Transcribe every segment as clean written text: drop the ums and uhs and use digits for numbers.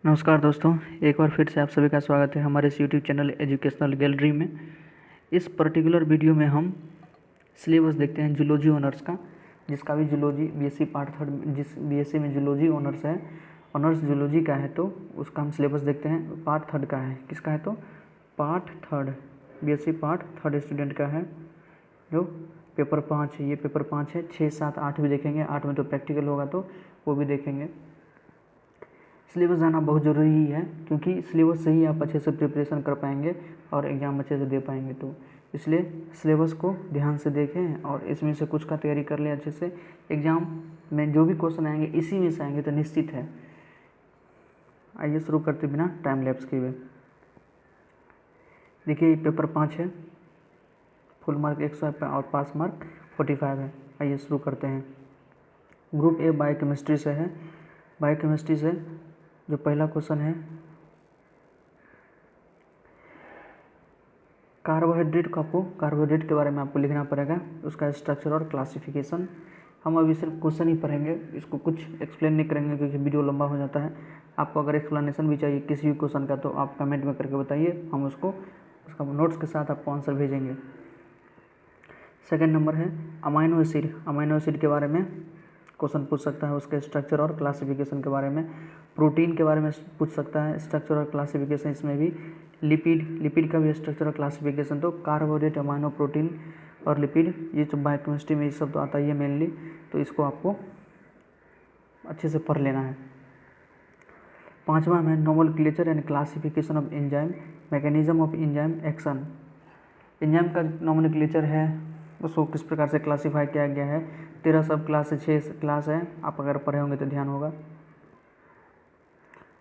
नमस्कार दोस्तों, एक बार फिर से आप सभी का स्वागत है हमारे इस यूट्यूब चैनल एजुकेशनल गैलरी में। इस पर्टिकुलर वीडियो में हम सिलेबस देखते हैं जूलॉजी ऑनर्स का, जिसका भी जूलॉजी बीएससी पार्ट थर्ड, जिस बीएससी में जूलॉजी ऑनर्स है, ऑनर्स जूलॉजी का है, तो उसका हम सिलेबस देखते हैं। पार्ट थर्ड का है, किसका है? तो part third, BSc part third student का है, जो पेपर 5 है। ये पेपर 5 है। 6, 7, 8 भी देखेंगे। 8 में तो प्रैक्टिकल होगा, तो वो भी देखेंगे। सिलेबस जाना बहुत ज़रूरी ही है, क्योंकि सिलेबस से ही आप अच्छे से प्रिपरेशन कर पाएंगे और एग्ज़ाम अच्छे से दे पाएंगे। तो इसलिए सिलेबस को ध्यान से देखें और इसमें से कुछ का तैयारी कर लें अच्छे से। एग्ज़ाम में जो भी क्वेश्चन आएंगे इसी में से आएंगे, तो निश्चित है। आइए शुरू करते बिना टाइम लैप्स किए हुए। देखिए, पेपर 5 है, फुल मार्क 100 है और पास मार्क 45 है। आइए शुरू करते हैं। ग्रुप ए बायोकेमिस्ट्री से है। बायोकेमिस्ट्री से जो पहला क्वेश्चन है, कार्बोहाइड्रेट का, आपको कार्बोहाइड्रेट के बारे में आपको लिखना पड़ेगा, उसका स्ट्रक्चर और क्लासिफिकेशन। हम अभी सिर्फ क्वेश्चन ही पढ़ेंगे, इसको कुछ एक्सप्लेन नहीं करेंगे क्योंकि वीडियो लंबा हो जाता है। आपको अगर एक्सप्लेनेशन भी चाहिए किसी भी क्वेश्चन का, तो आप कमेंट में करके बताइए, हम उसका नोट्स के साथ आपको आंसर भेजेंगे। सेकेंड नंबर है अमाइनो एसिड। अमाइनो एसिड के बारे में क्वेश्चन पूछ सकता है, उसके स्ट्रक्चर और क्लासिफिकेशन के बारे में। प्रोटीन के बारे में पूछ सकता है, स्ट्रक्चर और क्लासिफिकेशन। इसमें भी लिपिड का भी स्ट्रक्चर और क्लासिफिकेशन। तो कार्बोहाइड्रेट, अमाइनो, प्रोटीन और लिपिड, ये जो बायोकेमिस्ट्री में ये सब तो आता ही है मेनली, तो इसको आपको अच्छे से पढ़ लेना है। पाँचवा में nomenclature and classification of enzyme, mechanism of enzyme action. Enzyme का नोमेनक्लेचर है, उसको किस प्रकार से क्लासीफाई किया गया है। 13 सब क्लास है, 6 क्लास है, आप अगर पढ़े होंगे तो ध्यान होगा।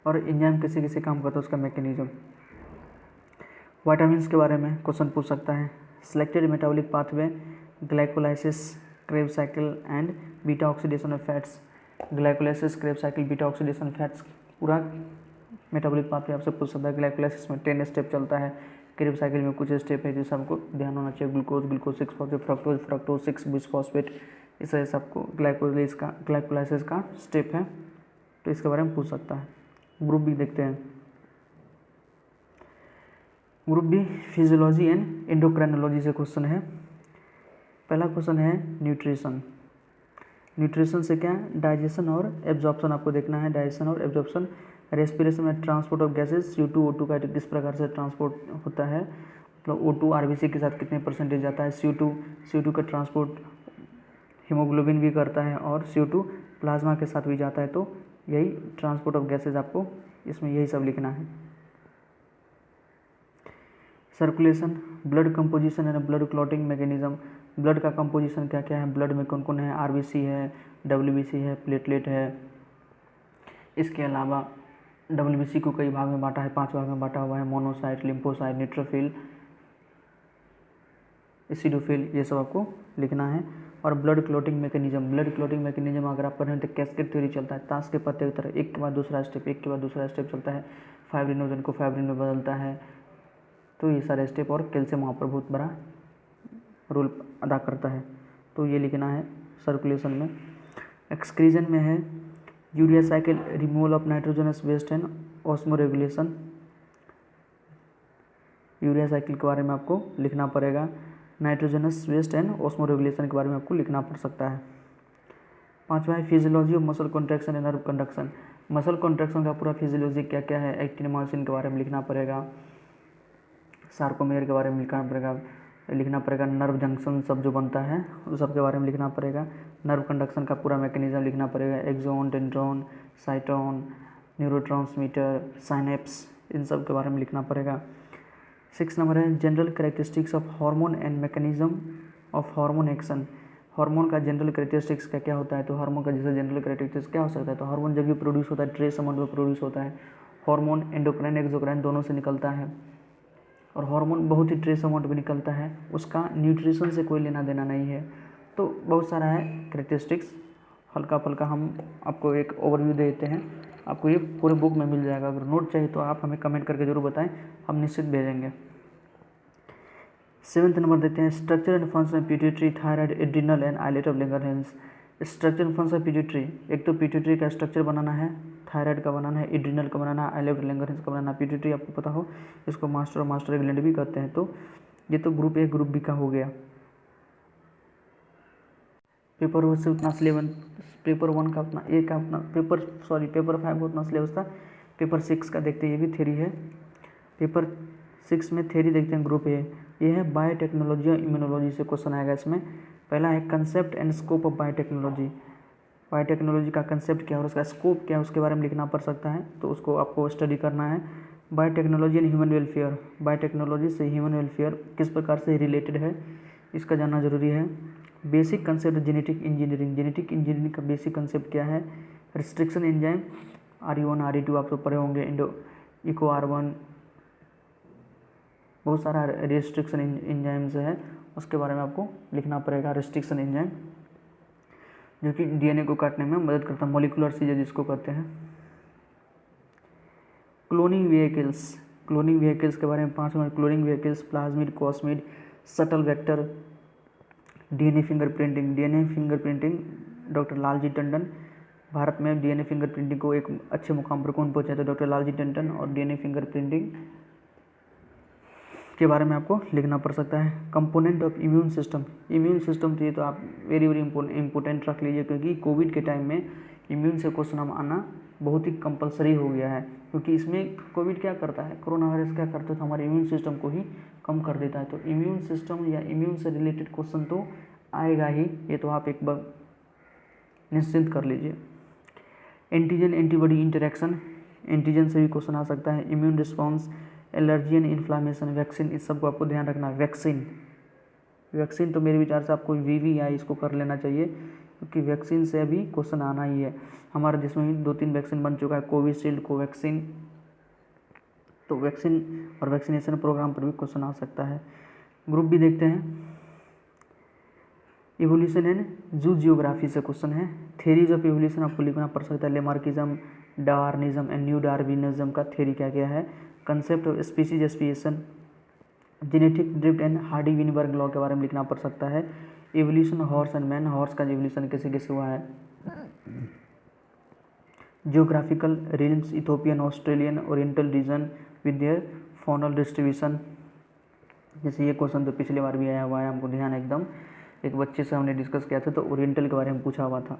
और एंजाइम कैसे कैसे काम करता है, उसका मैकेनिज्म। विटामिन्स के बारे में क्वेश्चन पूछ सकता है। Selected metabolic pathway, glycolysis, Krebs cycle and beta oxidation of fats. Glycolysis, Krebs cycle, beta oxidation fats, पूरा मेटाबॉलिक पाथवे आपसे पूछ सकता है। ग्लाइकोलाइसिस में 10 स्टेप चलता है, क्रेब साइकिल में कुछ स्टेप है, जिससे हमको ध्यान होना चाहिए। ग्लूकोज 6 फॉस्फेट, फ्रक्टोज 6 बिसफॉस्फेट, इस तरह से आपको ग्लाइकोलाइसिस का स्टेप है, तो इसके बारे में पूछ सकता है। ग्रुप बी देखते हैं। Group B physiology and endocrinology से क्वेश्चन है। पहला क्वेश्चन है न्यूट्रिशन। न्यूट्रिशन से क्या, डाइजेशन और एब्जॉर्प्शन आपको देखना है। डाइजेशन और एब्जॉर्प्शन, रेस्पिरेशन में transport of gases, CO2 O2 का किस प्रकार से ट्रांसपोर्ट होता है, मतलब O2 RBC के साथ कितने परसेंटेज जाता है। CO2 का ट्रांसपोर्ट हीमोग्लोबिन भी करता है और CO2 प्लाज्मा के साथ भी जाता है। तो यही ट्रांसपोर्ट ऑफ गैसेज, आपको इसमें यही सब लिखना है। Circulation, blood composition and blood clotting mechanism. Blood का कंपोजिशन क्या क्या है, ब्लड में कौन कौन है, RBC है, WBC है, प्लेटलेट है। इसके अलावा WBC को कई भाग में बांटा है, 5 भाग में बांटा हुआ है। मोनोसाइट, लिम्फोसाइट, न्यूट्रोफिल, एसिडोफिल, ये सब आपको लिखना है। और blood clotting mechanism, blood clotting mechanism अगर आप पढ़ें तो कैस्केड थ्योरी चलता है, ताश के पत्ते की तरह, एक के बाद दूसरा स्टेप, एक के बाद दूसरा स्टेप चलता है। फाइब्रिनोजन को फाइब्रिन में बदलता है, तो ये सारे स्टेप, और कैल्शियम वहाँ पर बहुत बड़ा रोल अदा करता है, तो ये लिखना है। सर्कुलेशन में एक्सक्रीजन में है urea cycle, removal of nitrogenous waste and osmoregulation. Urea cycle के बारे में आपको लिखना पड़ेगा। Nitrogenous waste and osmoregulation के बारे में आपको लिखना पड़ सकता है। पाँचवा है physiology of muscle contraction and nerve conduction. Muscle contraction का पूरा फिजियोलॉजी क्या क्या है, एक्टिन मायोसिन के बारे में लिखना पड़ेगा, सार्कोमेयर के बारे में लिखना पड़ेगा, नर्व जंक्शन सब जो बनता है उस सब के बारे में लिखना पड़ेगा। नर्व कंडक्शन का पूरा मैकेनिज्म लिखना पड़ेगा, axon, dendron, cyton, neurotransmitter, synapse, इन सब के बारे में लिखना पड़ेगा। 6 नंबर है general characteristics of hormone and mechanism of hormone action. Hormone का जनरल कैरेक्टरिस्टिक्स क्या क्या होता है, तो हार्मोन का जैसे जनरल कैरेक्टरिस्टिक्स क्या हो सकता है, तो हार्मोन जब भी प्रोड्यूस होता है ट्रेस अमाउंट में प्रोड्यूस होता है। हार्मोन एंडोक्राइन एक्सोक्राइन दोनों से निकलता है, और हार्मोन बहुत ही ट्रेस अमाउंट में निकलता है, उसका न्यूट्रिशन से कोई लेना देना नहीं है। तो बहुत सारा है कैरेक्टरिस्टिक्स, हल्का फुल्का हम आपको एक ओवरव्यू देते हैं, आपको ये पूरे बुक में मिल जाएगा। अगर नोट चाहिए तो आप हमें कमेंट करके ज़रूर बताएं, हम निश्चित भेजेंगे। 7th नंबर देते हैं structure and function of pituitary, thyroid, adrenal and islet of Langerhans. Structure function of pituitary, एक तो पिट्यूटरी का स्ट्रक्चर बनाना है, थायराइड का बनाना है, एड्रिनल का बनाना है, आइलेट लैंगरहैंस का बनाना है। पिट्यूटरी आपको पता हो, इसको मास्टर और मास्टर ग्लैंड भी कहते हैं। तो ये तो ग्रुप ए ग्रुप बी का हो गया। पेपर वन से उतना सिलेबस, पेपर वन का उतना, ए का उतना, पेपर 5 का उतना सिलेबस था। पेपर 6 का देखते हैं, ये भी थ्योरी है। पेपर 6 में थ्योरी देखते हैं ग्रुप ए, ये है बायोटेक्नोलॉजी और इम्यूनोलॉजी से क्वेश्चन आएगा इसमें। पहला है concept and scope of biotechnology, biotechnology का कंसेप्ट क्या है और उसका स्कोप क्या है उसके बारे में लिखना पड़ सकता है, तो उसको आपको स्टडी करना है। Biotechnology and human welfare, biotechnology से ह्यूमन वेलफेयर किस प्रकार से रिलेटेड है, इसका जानना जरूरी है। Basic concept genetic engineering, genetic engineering का बेसिक कंसेप्ट क्या है। रिस्ट्रिक्शन एंजाइम RE1 RE2 आप तो पढ़े होंगे, इको R1, बहुत सारा रिस्ट्रिक्शन एंजाइम्स है, उसके बारे में आपको लिखना पड़ेगा। रिस्ट्रिक्शन एंजाइम जो कि DNA को काटने में मदद करता है, मॉलिक्यूलर सीजर जिसको कहते हैं। क्लोनिंग व्हीकल्स, क्लोनिंग व्हीकल्स के बारे में 5 minute. Cloning vehicles, plasmid, cosmid, shuttle vector, DNA fingerprinting, DNA fingerprinting doctor Lalji Tandon, Bharat में DNA फिंगरप्रिंटिंग को एक अच्छे मुकाम पर कौन पहुंचाए थे, डॉक्टर लालजी टंडन। और DNA फिंगरप्रिंटिंग के बारे में आपको लिखना पड़ सकता है। Component of immune system, immune system तो ये तो आप वेरी वेरी इंपॉर्टेंट रख लीजिए, क्योंकि कोविड के टाइम में इम्यून से क्वेश्चन आना बहुत ही कंपलसरी हो गया है, क्योंकि इसमें कोविड क्या करता है, कोरोना वायरस क्या करता है, तो हमारे इम्यून सिस्टम को ही कम कर देता है। तो इम्यून सिस्टम या इम्यून से रिलेटेड क्वेश्चन तो आएगा ही, ये तो आप एक बार निश्चिंत कर लीजिए। एंटीजन एंटीबॉडी इंटरेक्शन, एंटीजन से भी क्वेश्चन आ सकता है। Immune response, allergy and inflammation, vaccine, इस सब को आपको ध्यान रखना। वैक्सीन, वैक्सीन तो मेरे विचार से आपको VVI इसको कर लेना चाहिए, क्योंकि वैक्सीन से अभी क्वेश्चन आना ही है। हमारे देश में भी 2-3 वैक्सीन बन चुका है, कोविशील्ड, कोवैक्सीन, तो वैक्सीन और वैक्सीनेशन प्रोग्राम पर भी क्वेश्चन आ सकता है। ग्रुप बी देखते हैं, इवोल्यूशन एंड जू जियोग्राफी से क्वेश्चन है। थेरीज ऑफ इवोल्यूशन आपको लिखना पड़ सकता है। Lamarckism, Darwinism and new Darwinism का थ्योरी क्या क्या है। Concept of species speciation, genetic drift and Hardy Weinberg law के बारे में लिखना पड़ सकता है। Evolution horse and man, horse का इवोल्यूशन कैसे कैसे हुआ है। Geographical regions, Ethiopian, Australian, oriental region with their faunal distribution, जैसे ये क्वेश्चन तो पिछली बार भी आया हुआ है, हमको ध्यान एकदम, एक बच्चे से हमने डिस्कस किया था तो ओरिएंटल के बारे में पूछा हुआ था।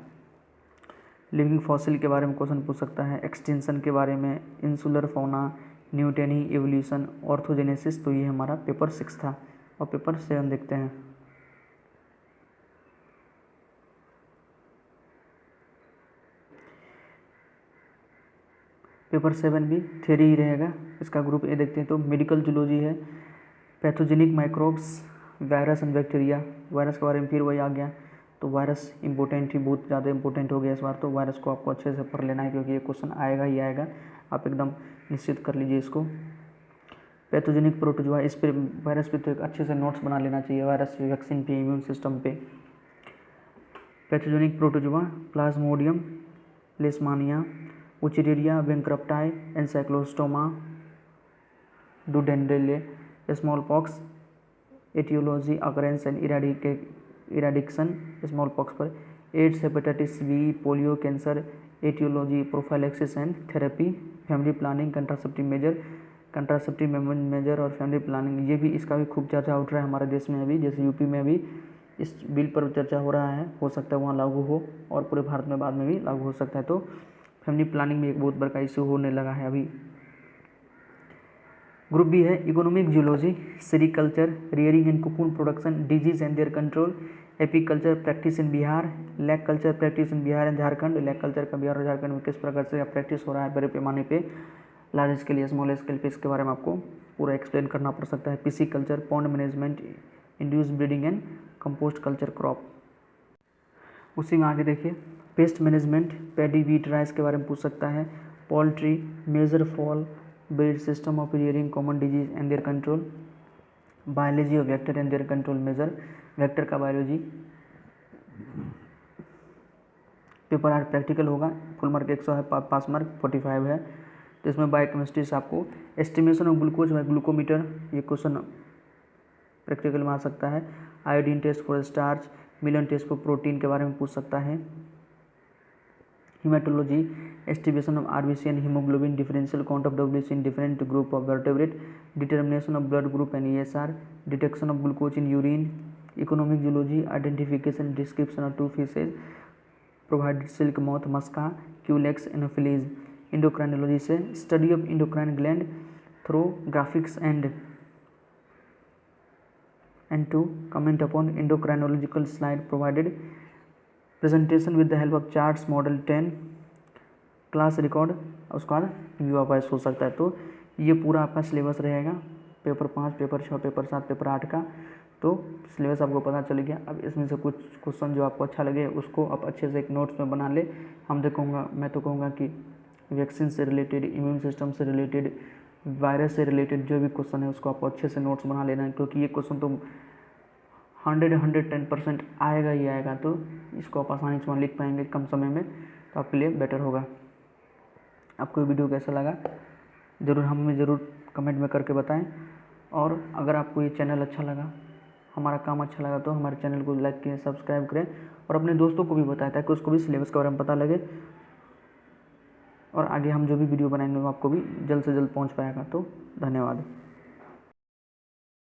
लिविंग फॉसिल के बारे में क्वेश्चन पूछ सकता है। एक्सटेंशन के बारे में, इंसुलर फौना, न्यूटनी एवोल्यूशन, ऑर्थोजेनेसिस, तो ये हमारा पेपर 6 था। और पेपर 7 देखते हैं। पेपर 7 भी थ्योरी ही रहेगा, इसका ग्रुप ए देखते हैं। तो मेडिकल जूलॉजी है, pathogenic microbes, virus and bacteria, virus के बारे में फिर वही आ गया, तो वायरस इंपॉर्टेंट ही, बहुत ज़्यादा इंपॉर्टेंट हो गया इस बार, तो वायरस को आपको अच्छे से पढ़ लेना है, क्योंकि ये क्वेश्चन आएगा ही आएगा, आप एकदम निश्चित कर लीजिए इसको। पैथोजेनिक प्रोटोजोआ, इस पर वायरस पे तो एक अच्छे से नोट्स बना लेना चाहिए, वायरस पे, वैक्सीन पे, इम्यून सिस्टम पे। Pathogenic protozoa, Plasmodium, Leishmania, Wuchereria, bancrofti, Ancylostoma, duodenale, smallpox, aetiology, occurrence and eradication smallpox पर, AIDS, hepatitis B, polio, cancer, aetiology, prophylaxis and therapy, family planning, contraceptive measure और family planning, ये भी, इसका भी खूब चर्चा उठ रहा है हमारे देश में अभी, जैसे यूपी में भी इस बिल पर चर्चा हो रहा है, हो सकता है वहाँ लागू हो और पूरे भारत में बाद में भी लागू हो सकता है। तो फैमिली प्लानिंग में एक बहुत बड़ा इशू होने लगा है अभी। ग्रुप बी है, economic zoology, sericulture, rearing and cocoon production, disease and their control, apiculture practice in Bihar, lac culture practice in Bihar and Jharkhand, lac culture का बिहार और झारखंड में किस प्रकार से प्रैक्टिस हो रहा है बड़े पैमाने पे, लार्ज स्केल या स्मॉल स्केल पे, इसके बारे में आपको पूरा एक्सप्लेन करना पड़ सकता है। Pisciculture, pond management, induce breeding and compost culture crop. उसी में आगे देखिए, pest management, paddy, wheat, rice के बारे में पूछ सकता है। Poultry, major fowl, breed system of rearing, common disease and their control, biology of vector and their control major, vector का बायोलॉजी। पेपर 8 प्रैक्टिकल होगा, फुल मार्क 100 है, पास मार्क 45 है। तो इसमें बायोकेमिस्ट्री से आपको estimation of glucose by glucometer, ये question practical में आ सकता है। Iodine test for starch, Millon test को प्रोटीन के बारे में पूछ सकता है। hematology, estimation of RBC and hemoglobin, differential count of WBC in different group of vertebrate, determination of blood group and ESR, detection of glucose in urine, economic zoology, identification description of two fishes provided silk moth musca, Culex anopheles, endocrinology से study of endocrine gland through graphics and to comment upon endocrinological slide provided, presentation with the help of charts model 10, class record, उसके बाद view voice हो सकता है। तो ये पूरा आपका सिलेबस रहेगा पेपर 5, पेपर 6, पेपर 7, पेपर 8 का। तो सिलेबस आपको पता चल गया। अब इसमें से कुछ क्वेश्चन जो आपको अच्छा लगे उसको आप अच्छे से एक नोट्स में बना ले। मैं तो कहूँगा कि वैक्सीन से रिलेटेड, इम्यून सिस्टम से रिलेटेड, वायरस से रिलेटेड जो भी क्वेश्चन है उसको आपको अच्छे से नोट्स बना लेना है, क्योंकि ये क्वेश्चन तो 110% आएगा ही आएगा। तो इसको आप आसानी से लिख पाएंगे कम समय में, तो आपके लिए बेटर होगा। आपको ये वीडियो कैसा लगा ज़रूर कमेंट में करके बताएं। और अगर आपको ये चैनल अच्छा लगा, हमारा काम अच्छा लगा, तो हमारे चैनल को लाइक करें, सब्सक्राइब करें और अपने दोस्तों को भी बताएं, ताकि उसको भी सिलेबस के बारे में पता लगे और आगे हम जो भी वीडियो बनाएंगे वो आपको भी जल्द से जल्द पहुंच पाएगा। तो धन्यवाद।